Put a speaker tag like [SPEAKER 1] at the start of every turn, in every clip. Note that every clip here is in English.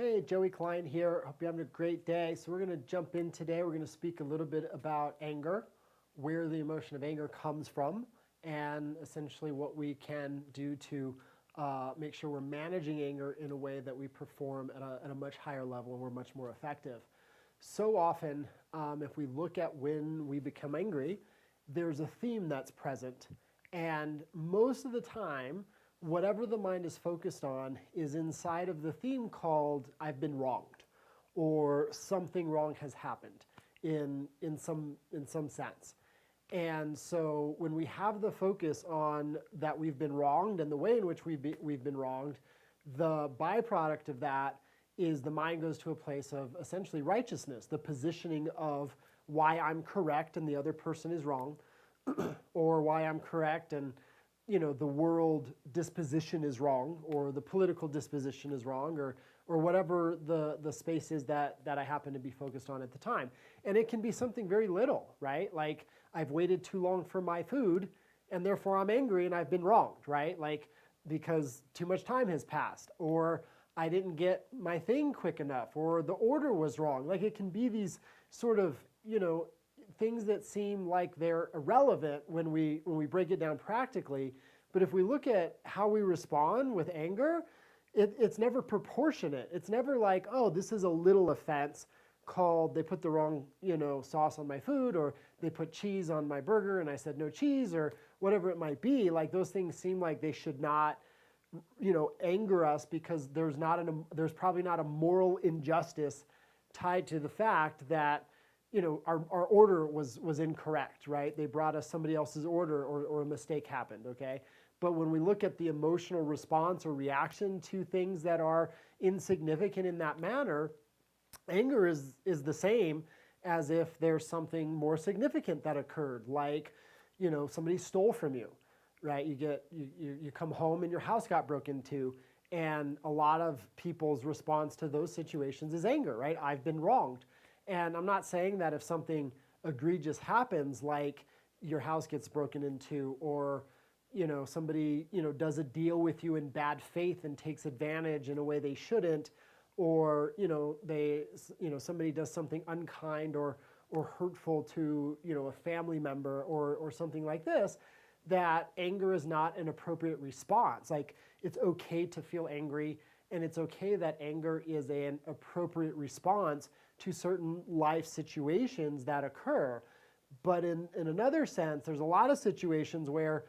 [SPEAKER 1] Hey, Joey Klein here. Hope you're having a great day. So, we're going to jump in today. We're going to speak a little bit about anger, where the emotion of anger comes from, and essentially what we can do to make sure we're managing anger in a way that we perform at a much higher level and we're much more effective. So often, if we look at when we become angry, there's a theme that's present. And most of the time, whatever the mind is focused on is inside of the theme called I've been wronged or something wrong has happened in some sense. And so when we have the focus on that we've been wronged and the way in which we've been wronged, the byproduct of that is the mind goes to a place of essentially righteousness, the positioning of why I'm correct and the other person is wrong, or why I'm correct and the world disposition is wrong, or the political disposition is wrong, or whatever the space is that I happen to be focused on at the time. And it can be something very little, right? Like I've waited too long for my food and therefore I'm angry and I've been wronged, right? Like because too much time has passed, or I didn't get my thing quick enough, or the order was wrong. Like it can be these sort of, things that seem like they're irrelevant when we break it down practically. But if we look at how we respond with anger, it's never proportionate. It's never like, oh, this is a little offense called they put the wrong sauce on my food, or they put cheese on my burger and I said no cheese, or whatever it might be. Like those things seem like they should not anger us because there's probably not a moral injustice tied to the fact that our order was incorrect, right? They brought us somebody else's order, or a mistake happened, okay? But when we look at the emotional response or reaction to things that are insignificant in that manner, anger is the same as if there's something more significant that occurred, like somebody stole from you, right? You come home and your house got broken into, and a lot of people's response to those situations is anger, right? I've been wronged. And I'm not saying that if something egregious happens, like your house gets broken into, or somebody does a deal with you in bad faith and takes advantage in a way they shouldn't, or somebody does something unkind or hurtful to a family member or something like this, that anger is not an appropriate response. Like it's okay to feel angry, and it's okay that anger is an appropriate response to certain life situations that occur. But in another sense, there's a lot of situations where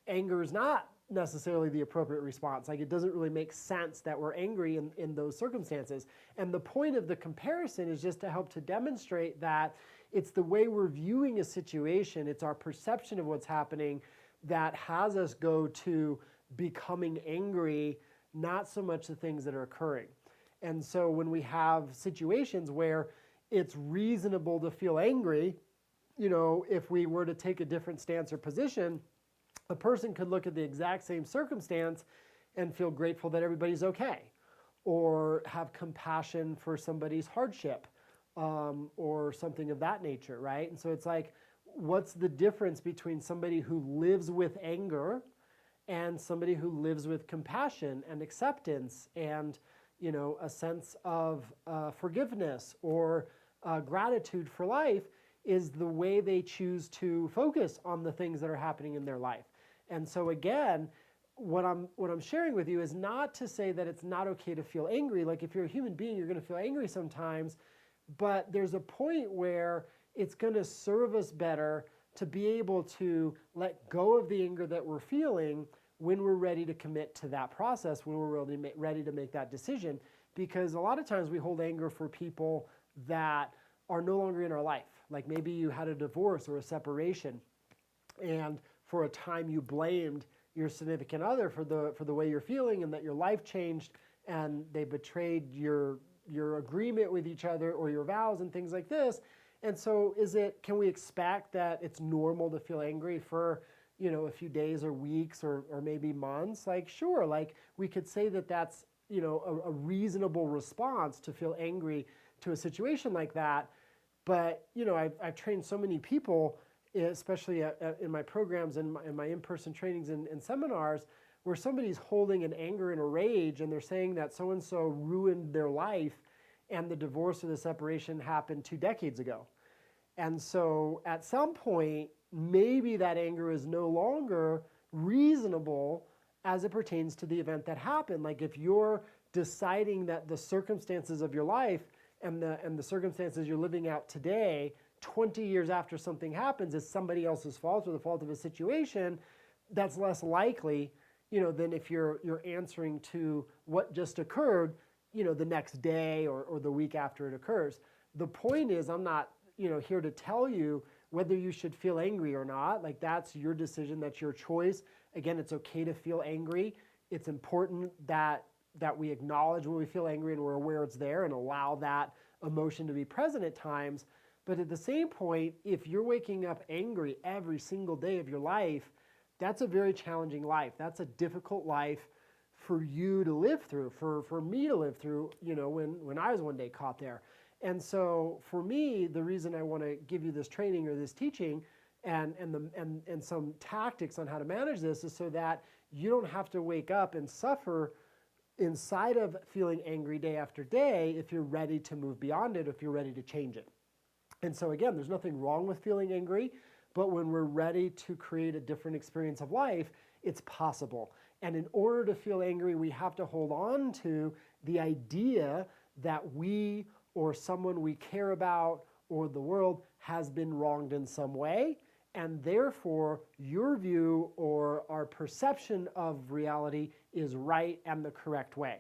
[SPEAKER 1] anger is not necessarily the appropriate response. Like it doesn't really make sense that we're angry in those circumstances. And the point of the comparison is just to help to demonstrate that it's the way we're viewing a situation, it's our perception of what's happening that has us go to becoming angry, not so much the things that are occurring. And so when we have situations where it's reasonable to feel angry, if we were to take a different stance or position, a person could look at the exact same circumstance and feel grateful that everybody's okay, or have compassion for somebody's hardship, or something of that nature, right? And so it's like, what's the difference between somebody who lives with anger and somebody who lives with compassion and acceptance and a sense of forgiveness or gratitude for life? Is the way they choose to focus on the things that are happening in their life. And so again, what I'm sharing with you is not to say that it's not okay to feel angry. Like if you're a human being, you're going to feel angry sometimes, but there's a point where it's going to serve us better to be able to let go of the anger that we're feeling when we're ready to commit to that process, when we're ready to make that decision. Because a lot of times we hold anger for people that are no longer in our life. Like maybe you had a divorce or a separation, and for a time you blamed your significant other for the way you're feeling, and that your life changed and they betrayed your agreement with each other or your vows and things like this. And so can we expect that it's normal to feel angry for a few days or weeks or maybe months? Like sure, like we could say that that's a reasonable response to feel angry to a situation like that. But I've trained so many people, especially in my programs and in my in-person trainings and seminars, where somebody's holding an anger and a rage and they're saying that so-and-so ruined their life and the divorce or the separation happened 2 decades ago. And so at some point, maybe that anger is no longer reasonable as it pertains to the event that happened. Like if you're deciding that the circumstances of your life and the circumstances you're living out today, 20 years after something happens, is somebody else's fault or the fault of a situation, that's less likely, than if you're answering to what just occurred, the next day or the week after it occurs. The point is, I'm not, here to tell you whether you should feel angry or not. Like that's your decision, that's your choice. Again, it's okay to feel angry. It's important that we acknowledge when we feel angry and we're aware it's there and allow that emotion to be present at times. But at the same point, if you're waking up angry every single day of your life, that's a very challenging life. That's a difficult life for you to live through, for me to live through, when I was one day caught there. And so for me, the reason I want to give you this training or this teaching and some tactics on how to manage this is so that you don't have to wake up and suffer inside of feeling angry day after day if you're ready to move beyond it, if you're ready to change it. And so again, there's nothing wrong with feeling angry, but when we're ready to create a different experience of life, it's possible. And in order to feel angry, we have to hold on to the idea that we or someone we care about or the world has been wronged in some way, and therefore your view or our perception of reality is right and the correct way.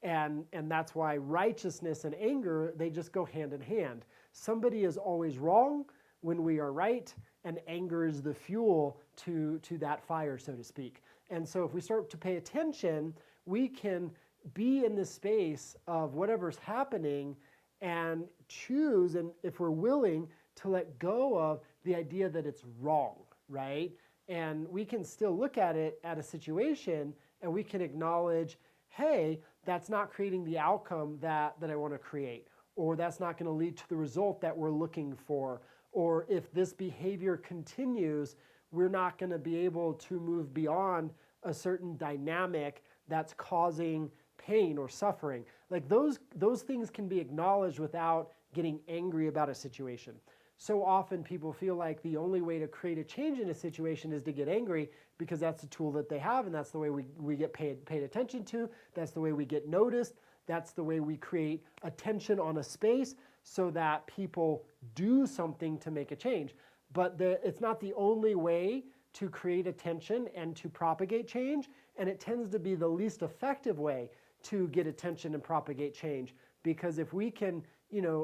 [SPEAKER 1] And that's why righteousness and anger, they just go hand in hand. Somebody is always wrong when we are right, and anger is the fuel to that fire, so to speak. And so if we start to pay attention, we can be in this space of whatever's happening and choose, and if we're willing, to let go of the idea that it's wrong, right? And we can still look at it at a situation and we can acknowledge, hey, that's not creating the outcome that I want to create, or that's not going to lead to the result that we're looking for, or if this behavior continues, we're not going to be able to move beyond a certain dynamic that's causing pain or suffering. Like those things can be acknowledged without getting angry about a situation. So often people feel like the only way to create a change in a situation is to get angry because that's the tool that they have, and that's the way we get paid attention to. That's the way we get noticed. That's the way we create attention on a space so that people do something to make a change. But it's not the only way to create attention and to propagate change, and it tends to be the least effective way to get attention and propagate change. Because if we can,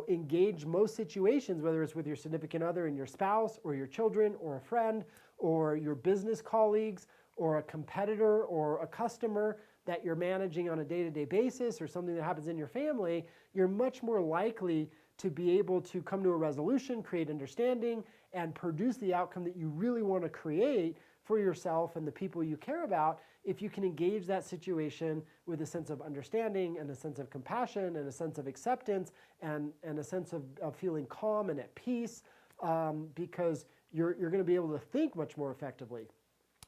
[SPEAKER 1] engage most situations, whether it's with your significant other and your spouse or your children or a friend or your business colleagues or a competitor or a customer that you're managing on a day-to-day basis or something that happens in your family, you're much more likely to be able to come to a resolution, create understanding, and produce the outcome that you really want to create for yourself and the people you care about if you can engage that situation with a sense of understanding and a sense of compassion and a sense of acceptance and a sense of feeling calm and at peace, because you're going to be able to think much more effectively.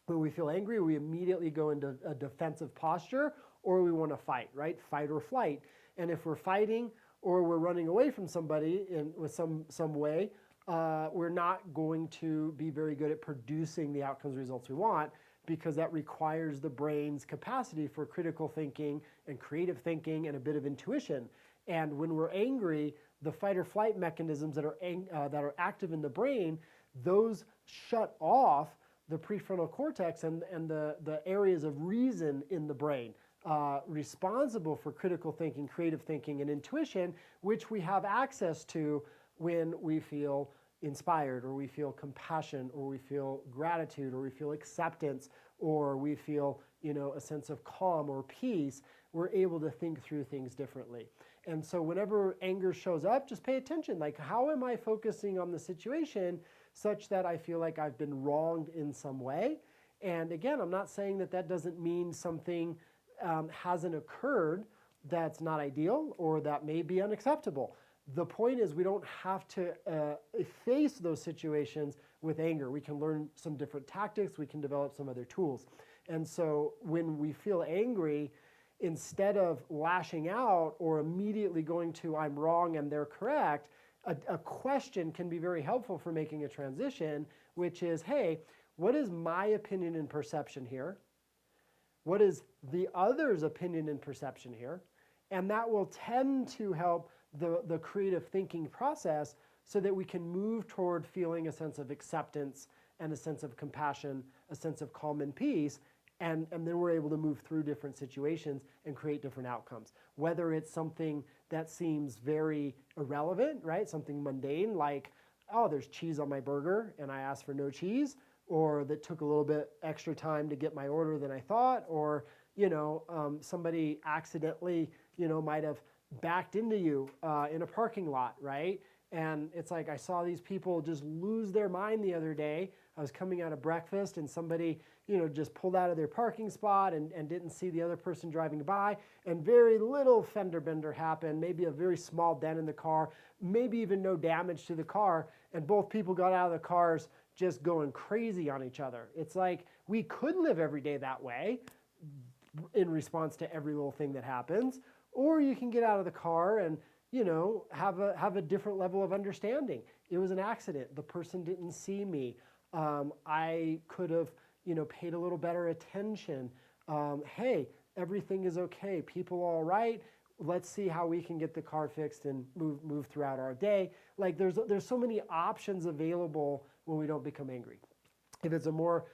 [SPEAKER 1] When we feel angry, we immediately go into a defensive posture, or we want to fight, right? Fight or flight. And if we're fighting or we're running away from somebody with some way, we're not going to be very good at producing the outcomes results we want, because that requires the brain's capacity for critical thinking and creative thinking and a bit of intuition. And when we're angry, the fight or flight mechanisms that are active in the brain, those shut off the prefrontal cortex and the areas of reason in the brain, responsible for critical thinking, creative thinking, and intuition, which we have access to when we feel inspired, or we feel compassion, or we feel gratitude, or we feel acceptance, or we feel, a sense of calm or peace. We're able to think through things differently. And so whenever anger shows up, just pay attention. Like, how am I focusing on the situation such that I feel like I've been wronged in some way? And again, I'm not saying that doesn't mean something hasn't occurred that's not ideal or that may be unacceptable. The point is, we don't have to face those situations with anger. We can learn some different tactics. We can develop some other tools. And so when we feel angry, instead of lashing out or immediately going to I'm wrong and they're correct, a question can be very helpful for making a transition, which is, hey, what is my opinion and perception here? What is the other's opinion and perception here? And that will tend to help the creative thinking process so that we can move toward feeling a sense of acceptance and a sense of compassion, a sense of calm and peace, and then we're able to move through different situations and create different outcomes. Whether it's something that seems very irrelevant, right? Something mundane like, oh, there's cheese on my burger and I asked for no cheese, or that took a little bit extra time to get my order than I thought, or somebody accidentally might have backed into you in a parking lot, right? And it's like I saw these people just lose their mind the other day. I was coming out of breakfast and somebody, just pulled out of their parking spot and didn't see the other person driving by, and very little fender bender happened, maybe a very small dent in the car, maybe even no damage to the car, and both people got out of the cars just going crazy on each other. It's like we could live every day that way in response to every little thing that happens, or you can get out of the car and have a different level of understanding. It was an accident. The person didn't see me. I could have, paid a little better attention. Hey, everything is okay. People all right. Let's see how we can get the car fixed and move throughout our day. Like there's so many options available when we don't become angry. If it's a more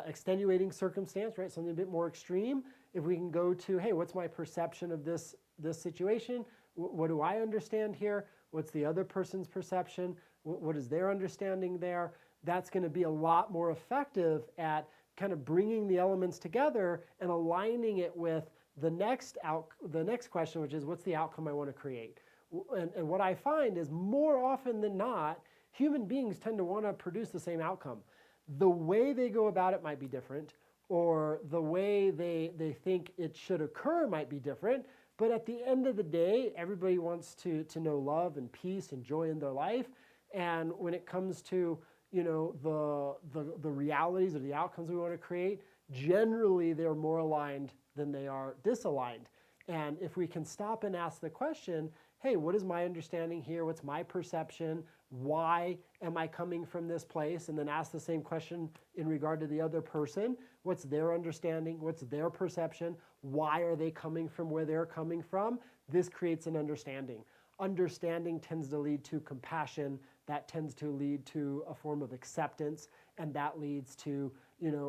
[SPEAKER 1] extenuating circumstance, right, something a bit more extreme, if we can go to, hey, what's my perception of this situation? What do I understand here? What's the other person's perception? What is their understanding there? That's going to be a lot more effective at kind of bringing the elements together and aligning it with the next question, which is, what's the outcome I want to create? And what I find is more often than not, human beings tend to want to produce the same outcome. The way they go about it might be different, or the way they think it should occur might be different. But at the end of the day, everybody wants to know love and peace and joy in their life. And when it comes to the realities or the outcomes we want to create, generally they're more aligned than they are disaligned. And if we can stop and ask the question, hey, what is my understanding here? What's my perception? Why am I coming from this place? And then ask the same question in regard to the other person. What's their understanding? What's their perception? Why are they coming from where they're coming from? This creates an understanding. Understanding tends to lead to compassion. That tends to lead to a form of acceptance, and that leads to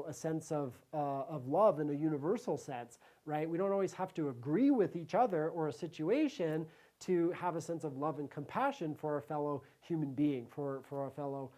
[SPEAKER 1] a sense of love in a universal sense, right? We don't always have to agree with each other or a situation to have a sense of love and compassion for our fellow human being, for our fellow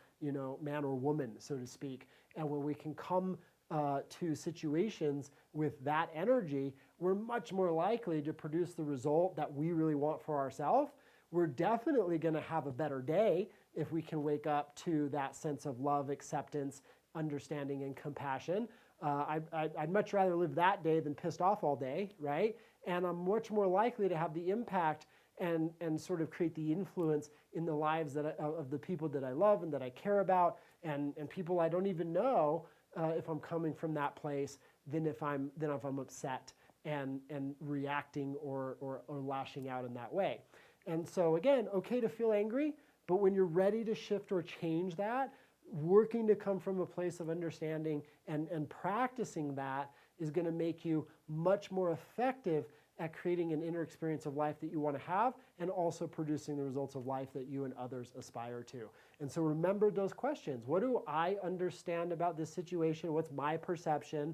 [SPEAKER 1] man or woman, so to speak. And when we can come to situations with that energy, we're much more likely to produce the result that we really want for ourselves. We're definitely going to have a better day if we can wake up to that sense of love, acceptance, understanding, and compassion. I'd much rather live that day than pissed off all day, right? And I'm much more likely to have the impact and sort of create the influence in the lives of the people that I love and that I care about, and people I don't even know if I'm coming from that place than if I'm upset and reacting or lashing out in that way. And so again, okay to feel angry, but when you're ready to shift or change that, working to come from a place of understanding and practicing that is going to make you much more effective at creating an inner experience of life that you want to have, and also producing the results of life that you and others aspire to. And so remember those questions. What do I understand about this situation? What's my perception?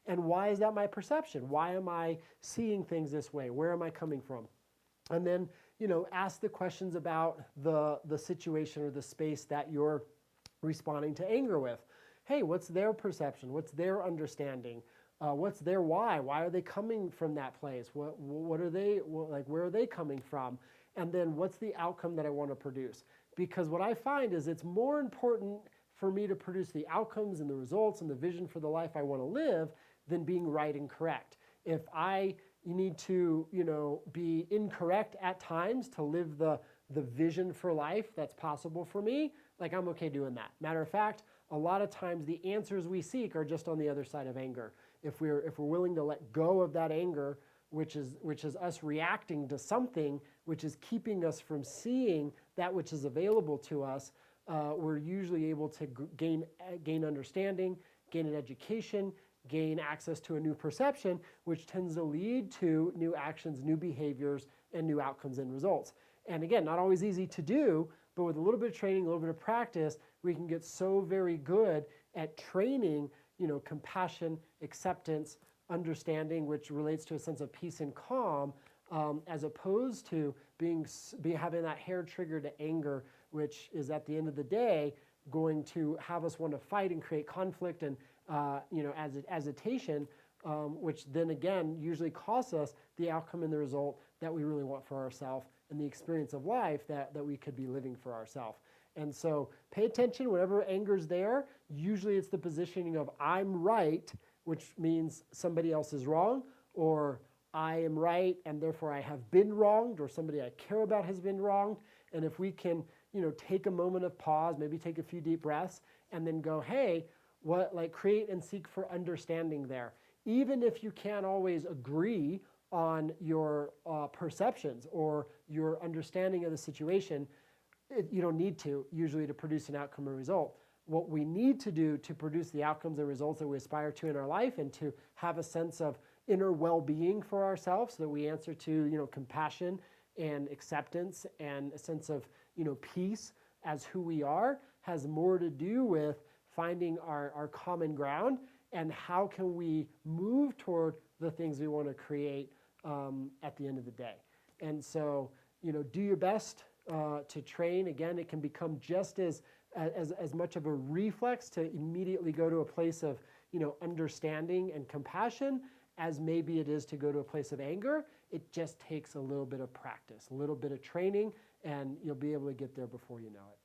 [SPEAKER 1] And why is that my perception? Why am I seeing things this way? Where am I coming from? And then, ask the questions about the situation or the space that you're responding to anger with. Hey, what's their perception? What's their understanding? What's their why? Why are they coming from that place? What are they, where are they coming from? And then what's the outcome that I want to produce? Because what I find is it's more important for me to produce the outcomes and the results and the vision for the life I want to live than being right and correct. If I need to, be incorrect at times to live the vision for life that's possible for me, I'm okay doing that. Matter of fact, a lot of times the answers we seek are just on the other side of anger. if we're willing to let go of that anger, which is us reacting to something which is keeping us from seeing that which is available to us, we're usually able to gain understanding, gain an education, gain access to a new perception, which tends to lead to new actions, new behaviors, and new outcomes and results. And again, not always easy to do, but with a little bit of training, a little bit of practice, we can get so very good at training, compassion, acceptance, understanding, which relates to a sense of peace and calm, as opposed to having that hair trigger to anger, which is at the end of the day going to have us want to fight and create conflict and agitation, which then again usually costs us the outcome and the result that we really want for ourselves and the experience of life that we could be living for ourselves. And so pay attention whenever anger's there. Usually it's the positioning of I'm right, which means somebody else is wrong, or I am right and therefore I have been wronged, or somebody I care about has been wronged. And if we can, take a moment of pause, maybe take a few deep breaths, and then go, hey, create and seek for understanding there. Even if you can't always agree on your perceptions or your understanding of the situation, you don't need to usually to produce an outcome or result. What we need to do to produce the outcomes and results that we aspire to in our life and to have a sense of inner well-being for ourselves so that we answer to, compassion and acceptance and a sense of, peace as who we are, has more to do with finding our common ground and how can we move toward the things we want to create at the end of the day. And so, do your best to train. Again, it can become just as much of a reflex to immediately go to a place of, understanding and compassion as maybe it is to go to a place of anger. It just takes a little bit of practice, a little bit of training, and you'll be able to get there before you know it.